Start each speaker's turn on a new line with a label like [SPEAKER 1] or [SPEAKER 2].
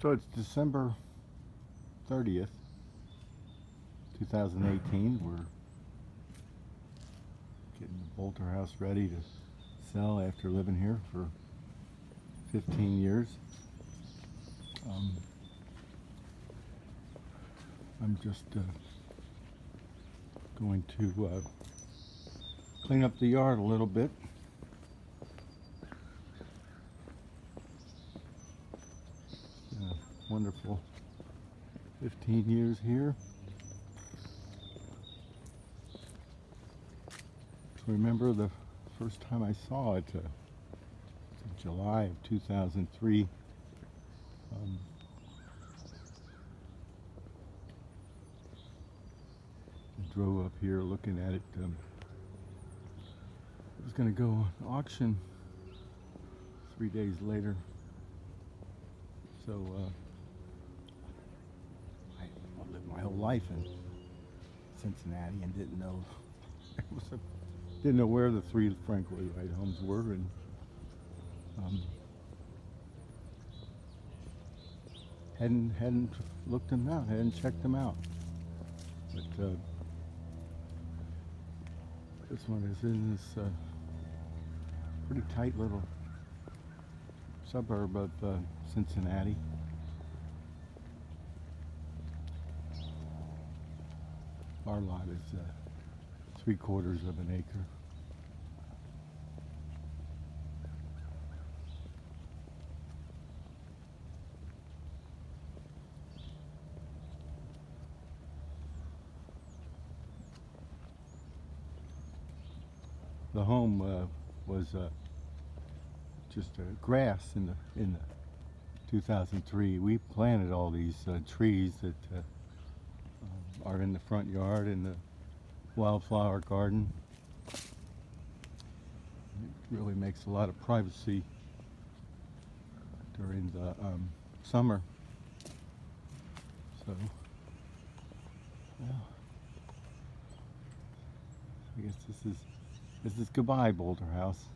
[SPEAKER 1] So it's December 30th, 2018. We're getting the Bolter house ready to sell after living here for 15 years. I'm just going to clean up the yard a little bit. Wonderful 15 years here. Remember the first time I saw it, July of 2003. I drove up here looking at it. It was going to go on auction 3 days later. So I lived my whole life in Cincinnati and didn't know where the 3 Frank Lloyd Wright homes were, and hadn't looked them out, hadn't checked them out. But this one is in this pretty tight little suburb of Cincinnati. Our lot is 3/4 of an acre. The home was just grass in the 2003. We planted all these trees that are in the front yard in the wildflower garden. It really makes a lot of privacy during the summer. So, yeah. I guess this is goodbye, Bolter House.